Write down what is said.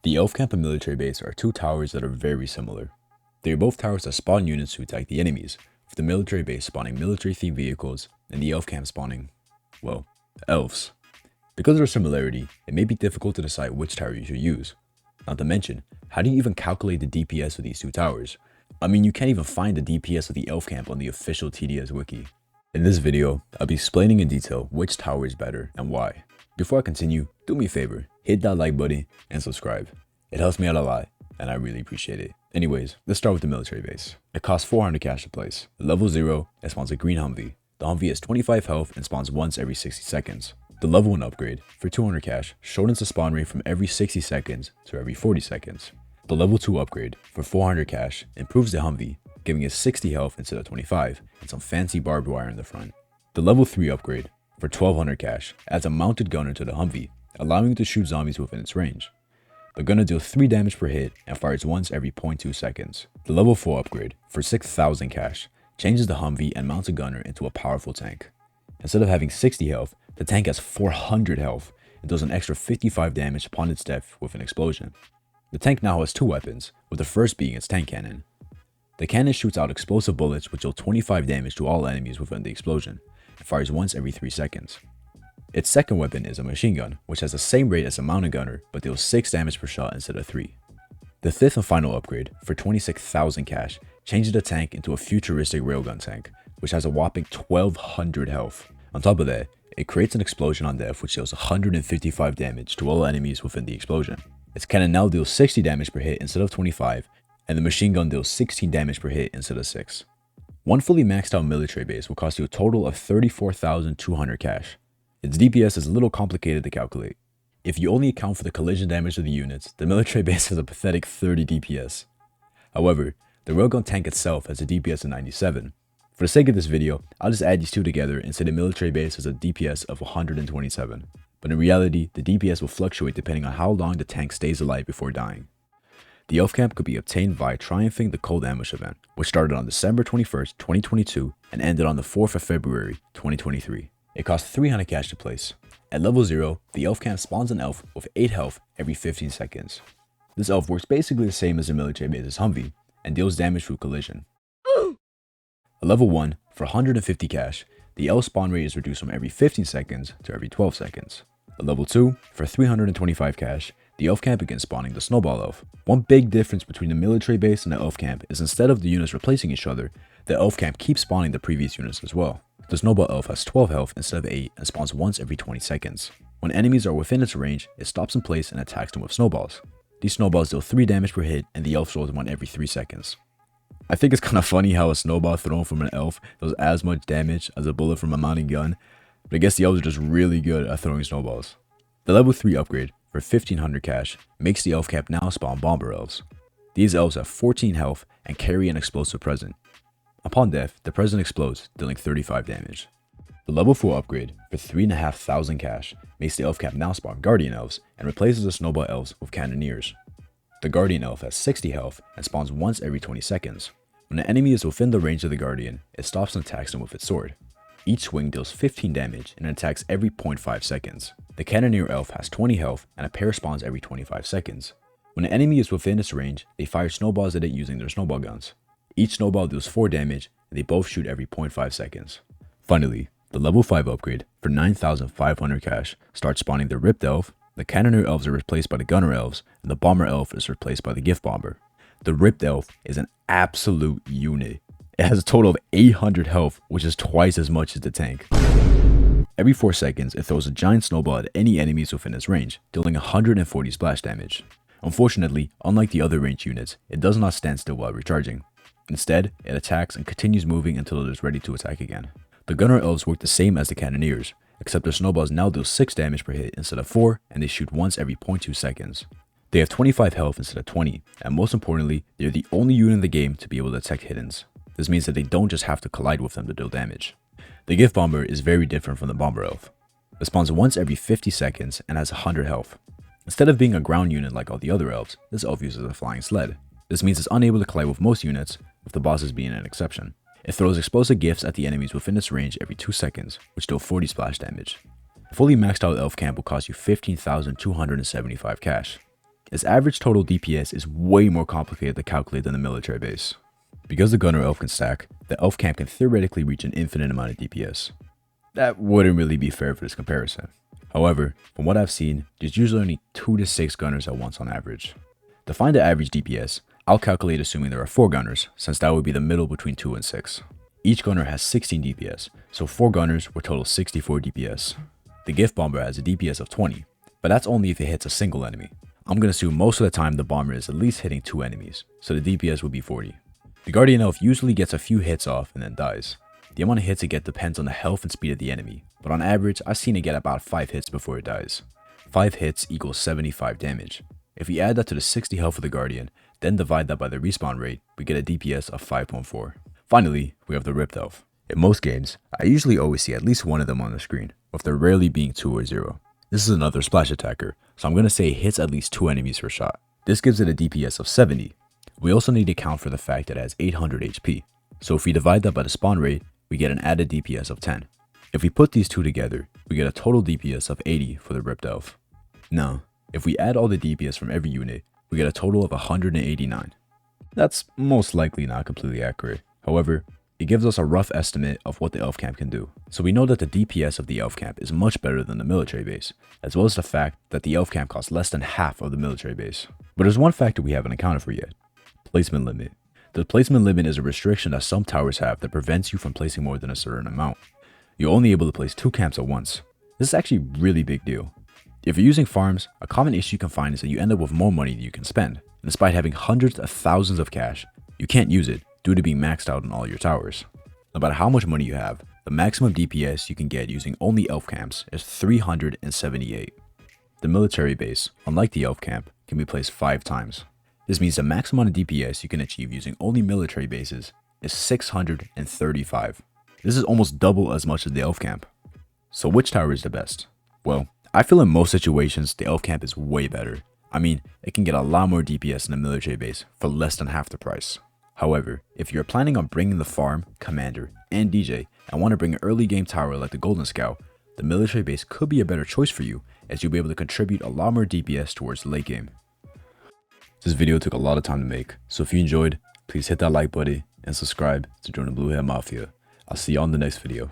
The elf camp and military base are two towers that are very similar. They are both towers that spawn units to attack the enemies, with the military base spawning military-themed vehicles and the elf camp spawning, well, elves. Because of their similarity, it may be difficult to decide which tower you should use. Not to mention, how do you even calculate the DPS of these two towers? I mean, you can't even find the DPS of the elf camp on the official TDS wiki. In this video, I'll be explaining in detail which tower is better and why. Before I continue, do me a favor, hit that like button and subscribe. It helps me out a lot, and I really appreciate it. Anyways, let's start with the military base. It costs 400 cash to place. At level 0, it spawns a green Humvee. The Humvee has 25 health and spawns once every 60 seconds. The level 1 upgrade, for 200 cash, shortens the spawn rate from every 60 seconds to every 40 seconds. The level 2 upgrade, for 400 cash, improves the Humvee, giving it 60 health instead of 25, and some fancy barbed wire in the front. The level 3 upgrade, for 1200 cash, adds a mounted gunner to the Humvee, allowing you to shoot zombies within its range. The gunner deals 3 damage per hit and fires once every 0.2 seconds. The level 4 upgrade, for 6000 cash, changes the Humvee and mounted gunner into a powerful tank. Instead of having 60 health, the tank has 400 health and does an extra 55 damage upon its death with an explosion. The tank now has 2 weapons, with the first being its tank cannon. The cannon shoots out explosive bullets which deal 25 damage to all enemies within the explosion, and fires once every 3 seconds. Its second weapon is a machine gun, which has the same rate as a mounted gunner, but deals 6 damage per shot instead of 3. The 5th and final upgrade, for 26,000 cash, changes the tank into a futuristic railgun tank, which has a whopping 1200 health. On top of that, it creates an explosion on death which deals 155 damage to all enemies within the explosion. Its cannon now deals 60 damage per hit instead of 25, and the machine gun deals 16 damage per hit instead of 6. One fully maxed out military base will cost you a total of 34,200 cash. Its DPS is a little complicated to calculate. If you only account for the collision damage of the units, the military base has a pathetic 30 DPS. However, the railgun tank itself has a DPS of 97. For the sake of this video, I'll just add these two together and say the military base has a DPS of 127. But in reality, the DPS will fluctuate depending on how long the tank stays alive before dying. The elf camp could be obtained via triumphing the Cold Ambush event, which started on December 21st, 2022 and ended on the 4th of February, 2023. It costs 300 cash to place. At level 0, the elf camp spawns an elf with 8 health every 15 seconds. This elf works basically the same as the military base's Humvee, and deals damage through collision. At level 1, for 150 cash, the elf spawn rate is reduced from every 15 seconds to every 12 seconds. At level 2, for 325 cash, the elf camp begins spawning the snowball elf. One big difference between the military base and the elf camp is instead of the units replacing each other, the elf camp keeps spawning the previous units as well. The snowball elf has 12 health instead of 8 and spawns once every 20 seconds. When enemies are within its range, it stops in place and attacks them with snowballs. These snowballs deal 3 damage per hit and the elf throws one every 3 seconds. I think it's kinda funny how a snowball thrown from an elf does as much damage as a bullet from a mounted gun, but I guess the elves are just really good at throwing snowballs. The level 3 upgrade, for 1500 cash, makes the elf camp now spawn bomber elves. These elves have 14 health and carry an explosive present. Upon death, the present explodes, dealing 35 damage. The level 4 upgrade, for 3,500 cash, makes the elf camp now spawn guardian elves and replaces the snowball elves with cannoneers. The guardian elf has 60 health and spawns once every 20 seconds. When an enemy is within the range of the guardian, it stops and attacks them with its sword. Each swing deals 15 damage and attacks every 0.5 seconds. The cannoneer elf has 20 health and a pair spawns every 25 seconds. When an enemy is within its range, they fire snowballs at it using their snowball guns. Each snowball deals 4 damage and they both shoot every 0.5 seconds. Finally, the level 5 upgrade, for 9,500 cash, starts spawning the ripped elf, the cannoneer elves are replaced by the gunner elves, and the bomber elf is replaced by the gift bomber. The ripped elf is an absolute unit. It has a total of 800 health, which is twice as much as the tank. Every 4 seconds, it throws a giant snowball at any enemies within its range, dealing 140 splash damage. Unfortunately, unlike the other ranged units, it does not stand still while recharging. Instead, it attacks and continues moving until it is ready to attack again. The gunner elves work the same as the cannoneers, except their snowballs now deal 6 damage per hit instead of 4, and they shoot once every 0.2 seconds. They have 25 health instead of 20, and most importantly, they are the only unit in the game to be able to detect hiddens. This means that they don't just have to collide with them to deal damage. The gift bomber is very different from the bomber elf. It spawns once every 50 seconds and has 100 health. Instead of being a ground unit like all the other elves, this elf uses a flying sled. This means it's unable to collide with most units, with the bosses being an exception. It throws explosive gifts at the enemies within its range every 2 seconds, which deal 40 splash damage. A fully maxed out elf camp will cost you 15,275 cash. Its average total DPS is way more complicated to calculate than the military base. Because the gunner elf can stack, the elf camp can theoretically reach an infinite amount of DPS. That wouldn't really be fair for this comparison. However, from what I've seen, there's usually only 2 to 6 gunners at once on average. To find the average DPS, I'll calculate assuming there are 4 gunners, since that would be the middle between 2 and 6. Each gunner has 16 DPS, so 4 gunners would total 64 DPS. The gift bomber has a DPS of 20, but that's only if it hits a single enemy. I'm gonna assume most of the time the bomber is at least hitting 2 enemies, so the DPS would be 40. The guardian elf usually gets a few hits off and then dies. The amount of hits it gets depends on the health and speed of the enemy, but on average, I've seen it get about 5 hits before it dies. 5 hits equals 75 damage. If we add that to the 60 health of the guardian, then divide that by the respawn rate, we get a DPS of 5.4. Finally, we have the ripped elf. In most games, I usually always see at least one of them on the screen, with there rarely being 2 or 0. This is another splash attacker, so I'm gonna say it hits at least 2 enemies per shot. This gives it a DPS of 70. We also need to account for the fact that it has 800 HP, so if we divide that by the spawn rate, we get an added DPS of 10. If we put these two together, we get a total DPS of 80 for the ripped elf. Now, if we add all the DPS from every unit, we get a total of 189. That's most likely not completely accurate. However, it gives us a rough estimate of what the elf camp can do. So we know that the DPS of the elf camp is much better than the military base, as well as the fact that the elf camp costs less than half of the military base. But there's one factor we haven't accounted for yet: placement limit. The placement limit is a restriction that some towers have that prevents you from placing more than a certain amount. You're only able to place 2 camps at once. This is actually a really big deal. If you're using farms, a common issue you can find is that you end up with more money than you can spend. And despite having hundreds of thousands of cash, you can't use it due to being maxed out on all your towers. No matter how much money you have, the maximum DPS you can get using only elf camps is 378. The military base, unlike the elf camp, can be placed 5 times. This means the max amount of DPS you can achieve using only military bases is 635. This is almost double as much as the elf camp. So which tower is the best? Well, I feel in most situations the elf camp is way better. I mean, it can get a lot more DPS than a military base for less than half the price. However, if you're planning on bringing the farm, commander, and DJ and want to bring an early game tower like the Golden Scout, the military base could be a better choice for you, as you'll be able to contribute a lot more DPS towards the late game. This video took a lot of time to make, so if you enjoyed, please hit that like button and subscribe to join the Blue Hair Mafia. I'll see you on the next video.